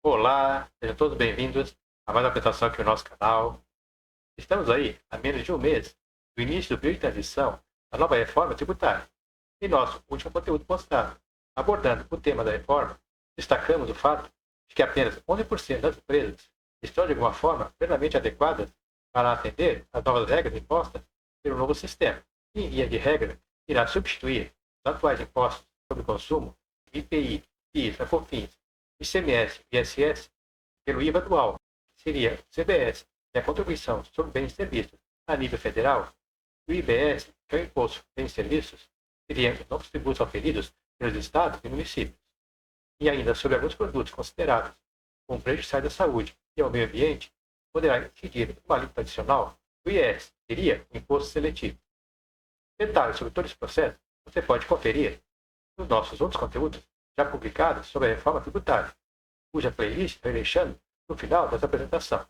Olá, sejam todos bem-vindos a mais uma apresentação aqui no nosso canal. Estamos aí a menos de um mês do início do período de transição da nova reforma tributária. Em nosso último conteúdo postado, abordando o tema da reforma, destacamos o fato de que apenas 11% das empresas estão de alguma forma plenamente adequadas para atender às novas regras impostas pelo novo sistema. E, via de regra, irá substituir os atuais impostos sobre o consumo, IPI, PIS, COFINS, ICMS e ISS pelo IVA dual, que seria o CBS, e a contribuição sobre bens e serviços a nível federal, o IBS, que é o Imposto sobre Bens e Serviços, seriam os novos tributos oferidos pelos estados e municípios, e ainda sobre alguns produtos considerados como prejudiciais à saúde e ao meio ambiente, poderá incidir uma alíquota adicional do IS, que seria o Imposto Seletivo. Detalhes sobre todo esse processo você pode conferir nos nossos outros conteúdos já publicados sobre a reforma tributária, cuja playlist estarei deixando no final dessa apresentação.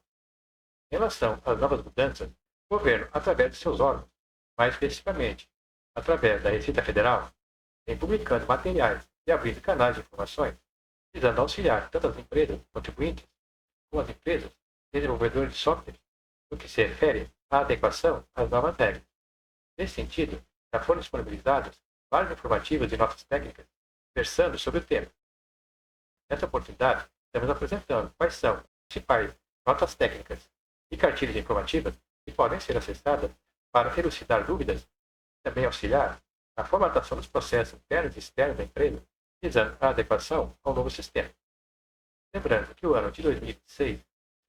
Em relação às novas mudanças, o governo, através de seus órgãos, mais especificamente através da Receita Federal, vem publicando materiais e abrindo canais de informações, visando auxiliar tanto as empresas contribuintes como as empresas desenvolvedoras de software, no que se refere à adequação às novas regras. Nesse sentido, já foram disponibilizadas várias informativas e notas técnicas versando sobre o tema. Nessa oportunidade, estamos apresentando quais são as principais notas técnicas e cartilhas informativas que podem ser acessadas para elucidar dúvidas e também auxiliar na formatação dos processos internos e externos da empresa, visando a adequação ao novo sistema. Lembrando que o ano de 2026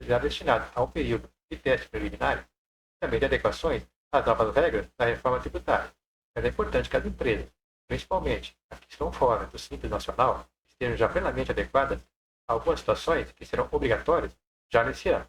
será destinado a um período de teste preliminar e também de adequações às novas regras da reforma tributária. Mas é importante que as empresas, principalmente as que estão fora do Simples Nacional, estejam já plenamente adequadas a algumas situações que serão obrigatórias já nesse ano.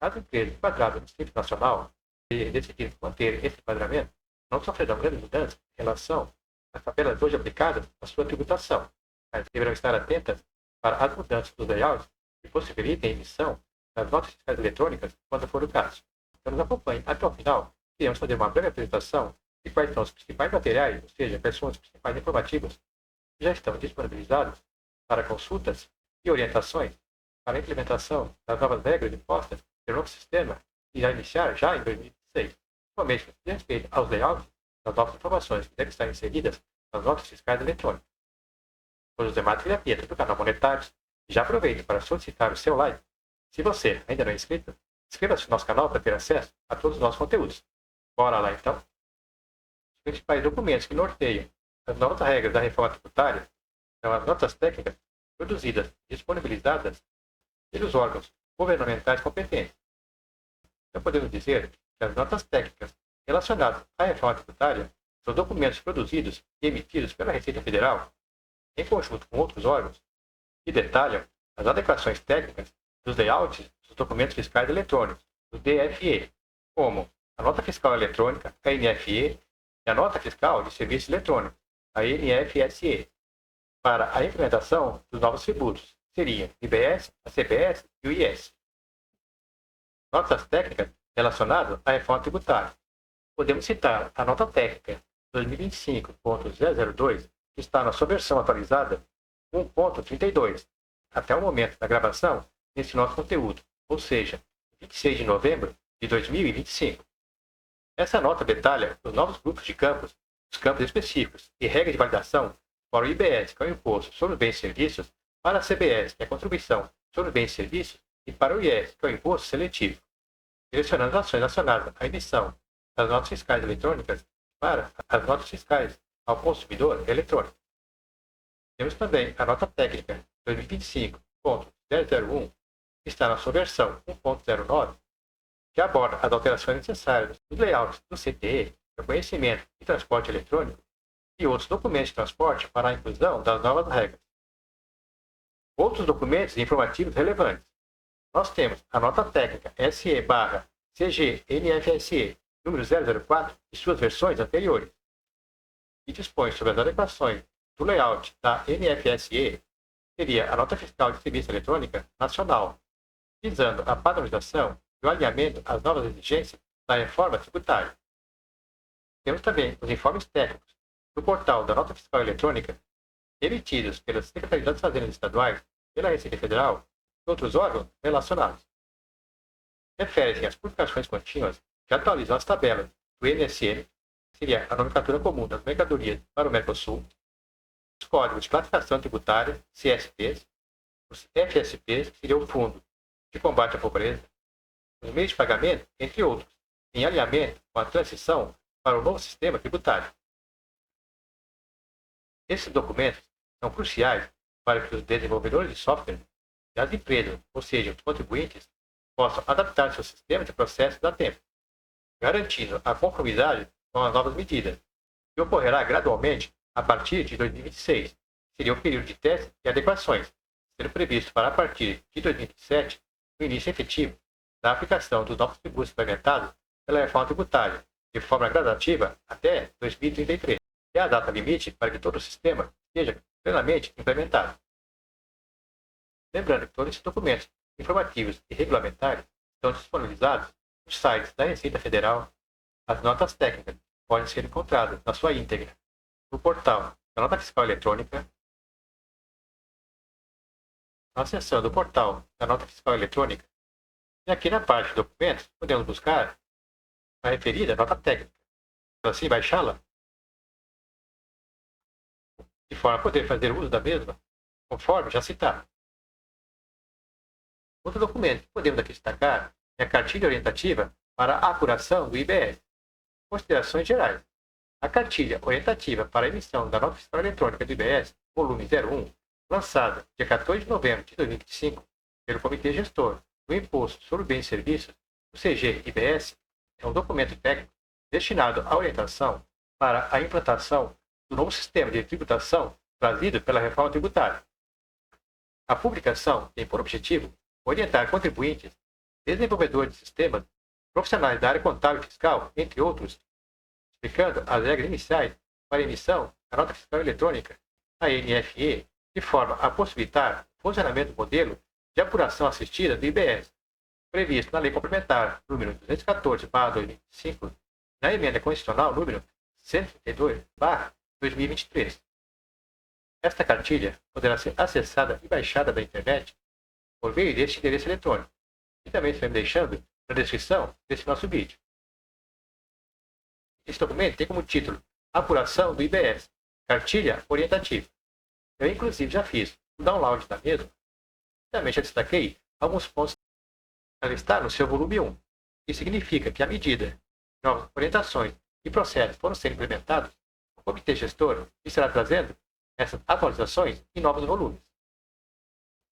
As empresas enquadradas no Simples Nacional e decidirem manter esse enquadramento não sofrerão grandes mudanças em relação às tabelas hoje aplicadas à sua tributação, mas deverão estar atentas para as mudanças dos layouts que possibilitem a emissão das notas fiscais eletrônicas quando for o caso. Então nos acompanhe até o final, que iremos fazer uma breve apresentação de quais são os principais materiais, ou seja, quais são os principais informativos que já estão disponibilizados para consultas e orientações para a implementação das novas regras impostas pelo novo sistema que irá iniciar já em 2026, principalmente no que diz respeito aos layouts das novas informações que devem estar inseridas nas notas fiscais eletrônicas. Sou José Matos Filha Pietro, do canal Monetários, e já aproveito para solicitar o seu like. Se você ainda não é inscrito, inscreva-se no nosso canal para ter acesso a todos os nossos conteúdos. Bora lá então? Os principais documentos que norteiam as novas regras da reforma tributária são as notas técnicas produzidas e disponibilizadas pelos órgãos governamentais competentes. Então podemos dizer que as notas técnicas relacionadas à reforma tributária são documentos produzidos e emitidos pela Receita Federal, em conjunto com outros órgãos, que detalham as adequações técnicas dos layouts dos documentos fiscais eletrônicos, os DFE, como a nota fiscal eletrônica, a NFE, e a nota fiscal de serviços eletrônicos, a NFSE, para a implementação dos novos tributos, que seriam o IBS, a CBS e o IS. Notas técnicas relacionadas à reforma tributária. Podemos citar a nota técnica 2025.002, que está na sua versão atualizada 1.32, até o momento da gravação desse nosso conteúdo, ou seja, 26 de novembro de 2025. Essa nota detalha os novos grupos de campos, os campos específicos e regras de validação para o IBS, que é o Imposto sobre os Bens e Serviços, para a CBS, que é a Contribuição sobre os Bens e Serviços, e para o IS, que é o Imposto Seletivo, direcionando as ações relacionadas à emissão das notas fiscais eletrônicas para as notas fiscais ao consumidor eletrônico. Temos também a nota técnica 2025.001, que está na sua versão 1.09, que aborda as alterações necessárias dos layouts do CTE, reconhecimento e transporte eletrônico, e outros documentos de transporte para a inclusão das novas regras. Outros documentos informativos relevantes. Nós temos a nota técnica SE/CG-NFSE número 004 e suas versões anteriores, que dispõe sobre as adequações do layout da NFSE, que seria a nota fiscal de serviço eletrônica nacional, visando a padronização e o alinhamento às novas exigências da reforma tributária. Temos também os informes técnicos do portal da Nota Fiscal Eletrônica, emitidos pelas Secretarias das Fazendas Estaduais, pela Receita Federal e outros órgãos relacionados. Refere-se às publicações contínuas que atualizam as tabelas do MSM, que seria a nomenclatura comum das mercadorias para o Mercosul, os códigos de classificação tributária, CSPs, os FSPs, que seria o Fundo de Combate à Pobreza, os meios de pagamento, entre outros, em alinhamento com a transição para o novo sistema tributário. Esses documentos são cruciais para que os desenvolvedores de software e as empresas, ou seja, os contribuintes, possam adaptar seus sistemas e processos a tempo, garantindo a conformidade com as novas medidas, que ocorrerá gradualmente a partir de 2026, que seria o período de testes e adequações, sendo previsto para a partir de 2027 o início efetivo da aplicação dos novos tributos implementados pela reforma tributária, de forma gradativa até 2033, que é a data limite para que todo o sistema seja plenamente implementado. Lembrando que todos esses documentos informativos e regulamentares estão disponibilizados nos sites da Receita Federal. As notas técnicas podem ser encontradas na sua íntegra no portal da Nota Fiscal Eletrônica, na seção do portal da Nota Fiscal Eletrônica, e aqui na parte de documentos podemos buscar a referida nota técnica, para assim baixá-la, de forma a poder fazer uso da mesma, conforme já citado. Outro documento que podemos aqui destacar é a cartilha orientativa para a apuração do IBS. Considerações gerais. A cartilha orientativa para a emissão da nota fiscal eletrônica do IBS, volume 01, lançada dia 14 de novembro de 2025 pelo Comitê Gestor do Imposto sobre Bens e Serviços, o CG-IBS, é um documento técnico destinado à orientação para a implantação do novo sistema de tributação trazido pela reforma tributária. A publicação tem por objetivo orientar contribuintes, desenvolvedores de sistemas, profissionais da área contábil e fiscal, entre outros, explicando as regras iniciais para a emissão da nota fiscal eletrônica, a NFE, de forma a possibilitar o funcionamento do modelo de apuração assistida do IBS, previsto na Lei Complementar número 214/2005, na Emenda Constitucional número 132/2023. Esta cartilha poderá ser acessada e baixada da internet por meio deste endereço eletrônico, e também estaremos deixando na descrição desse nosso vídeo. Esse documento tem como título Apuração do IBS, Cartilha Orientativa. Eu, inclusive, já fiz o download da mesma. Também já destaquei alguns pontos. Ela está no seu volume 1. Isso significa que, à medida que novas orientações e processos foram sendo implementados, o Comitê Gestor estará trazendo essas atualizações em novos volumes.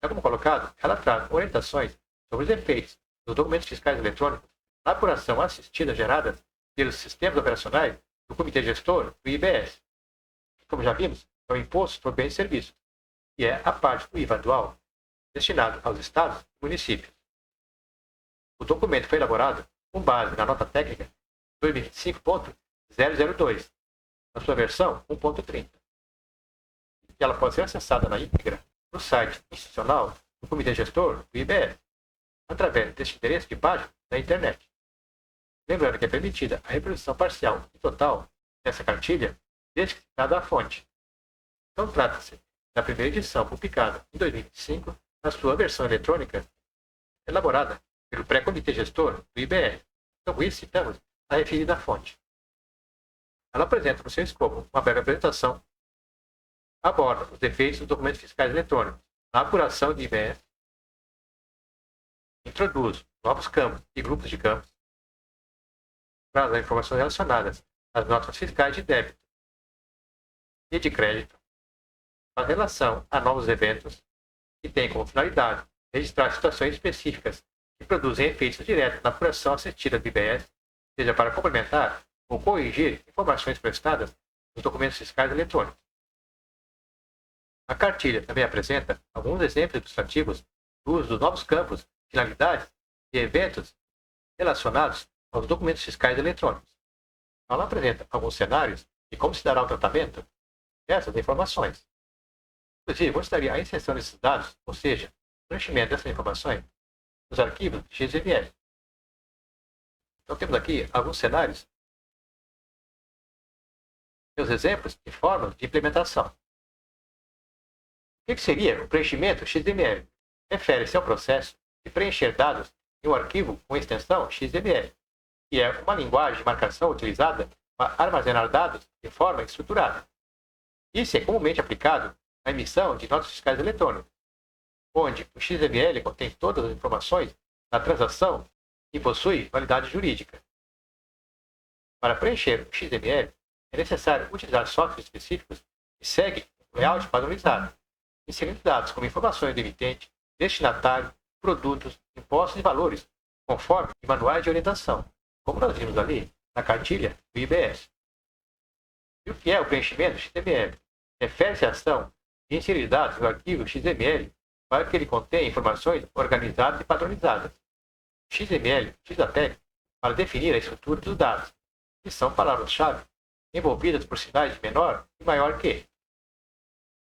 Como colocado, ela traz orientações sobre os efeitos dos documentos fiscais eletrônicos na apuração assistida gerada pelos sistemas operacionais do Comitê Gestor do IBS. Como já vimos, é o Imposto sobre Bens e Serviços, que é a parte do IVA dual destinado aos estados e municípios. O documento foi elaborado com base na nota técnica 2025.002, na sua versão 1.30. E ela pode ser acessada na íntegra no site institucional do Comitê Gestor do IBS, através deste endereço de página da internet. Lembrando que é permitida a reprodução parcial e total dessa cartilha, desde que citada a fonte. Então, trata-se da primeira edição publicada em 2005, na sua versão eletrônica, elaborada pelo pré-comitê gestor do IBS. Então, com isso, citamos a referida fonte. Ela apresenta no seu escopo uma breve apresentação, aborda os efeitos dos documentos fiscais eletrônicos na apuração de IBS, introduz novos campos e grupos de campos, traz as informações relacionadas às notas fiscais de débito e de crédito, faz relação a novos eventos e tem como finalidade registrar situações específicas que produzem efeitos diretos na apuração assistida do IBS, seja para complementar ou corrigir informações prestadas nos documentos fiscais eletrônicos. A cartilha também apresenta alguns exemplos ilustrativos do uso dos novos campos, finalidades e eventos relacionados aos documentos fiscais eletrônicos. Ela apresenta alguns cenários de como se dará o tratamento dessas informações. Inclusive, mostraria a inserção desses dados, ou seja, o preenchimento dessas informações nos arquivos XML. Então, temos aqui alguns cenários e os exemplos e formas de implementação. O que seria o preenchimento XML? refere-se ao processo de preencher dados em um arquivo com extensão XML, que é uma linguagem de marcação utilizada para armazenar dados de forma estruturada. Isso é comumente aplicado na emissão de notas fiscais eletrônicas, onde o XML contém todas as informações da transação e possui validade jurídica. Para preencher o XML, é necessário utilizar softwares específicos que seguem um layout padronizado, inserindo dados como informações do emitente, destinatário, produtos, impostos e valores, conforme manuais de orientação, como nós vimos ali na cartilha do IBS. E o que é o preenchimento XML? Refere-se à ação de inserir dados no arquivo XML para que ele contenha informações organizadas e padronizadas. O XML utiliza a técnica para definir a estrutura dos dados, que são palavras-chave envolvidas por sinais de menor e maior que.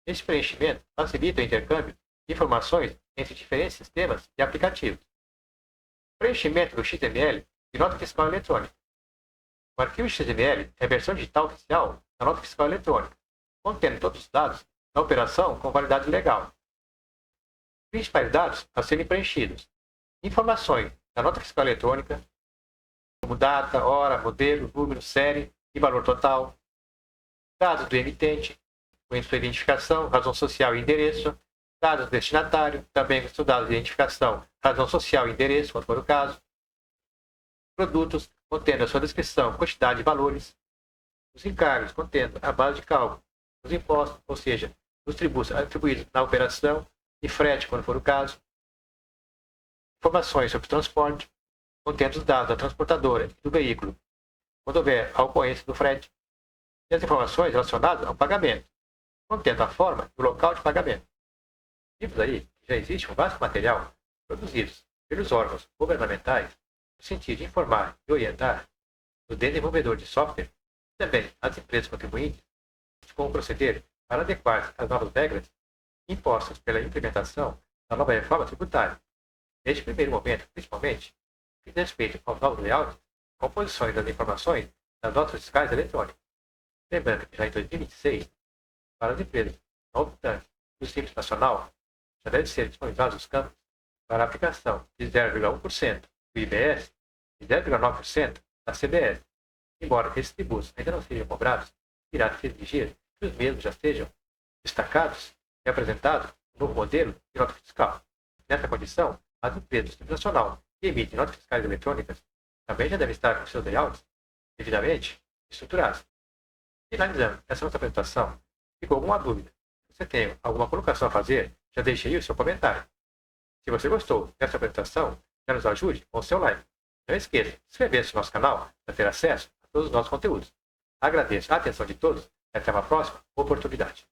Esse preenchimento facilita o intercâmbio de informações entre diferentes sistemas e aplicativos. Preenchimento do XML de nota fiscal eletrônica. O arquivo XML é a versão digital oficial da nota fiscal eletrônica, contendo todos os dados da operação com validade legal. Principais dados a serem preenchidos: informações da nota fiscal eletrônica, como data, hora, modelo, número, série e valor total, dados do emitente, com sua identificação, razão social e endereço, dados do destinatário, também com dados de identificação, razão social e endereço, quando for o caso, produtos contendo a sua descrição, quantidade e valores, os encargos contendo a base de cálculo, os impostos, ou seja, os tributos atribuídos na operação e frete, quando for o caso, informações sobre transporte, contendo os dados da transportadora e do veículo, quando houver a ocorrência do frete, e as informações relacionadas ao pagamento, contendo a forma e o local de pagamento. Vimos aí que já existe um vasto material produzido pelos órgãos governamentais no sentido de informar e orientar o desenvolvedor de software e também as empresas contribuintes de como proceder para adequar-se às novas regras impostas pela implementação da nova reforma tributária. Neste primeiro momento, principalmente, diz respeito aos novos layouts, composições das informações das notas fiscais eletrônicas. Lembrando que já em 2026, para as empresas não optantes do Simples Nacional, já devem ser disponibilizados os campos para aplicação de 0,1% do IBS e 0,9% da CBS. Embora esses tributos ainda não sejam cobrados, irá se exigir que os mesmos já sejam destacados e apresentados no novo modelo de nota fiscal. Nessa condição, as empresas do Simples Nacional que emitem notas fiscais eletrônicas também já devem estar com seus layouts devidamente estruturados. Finalizando essa nossa apresentação, ficou alguma dúvida? Se você tem alguma colocação a fazer, já deixe aí o seu comentário. Se você gostou dessa apresentação, já nos ajude com o seu like. Não esqueça de inscrever-se no nosso canal para ter acesso a todos os nossos conteúdos. Agradeço a atenção de todos e até uma próxima oportunidade.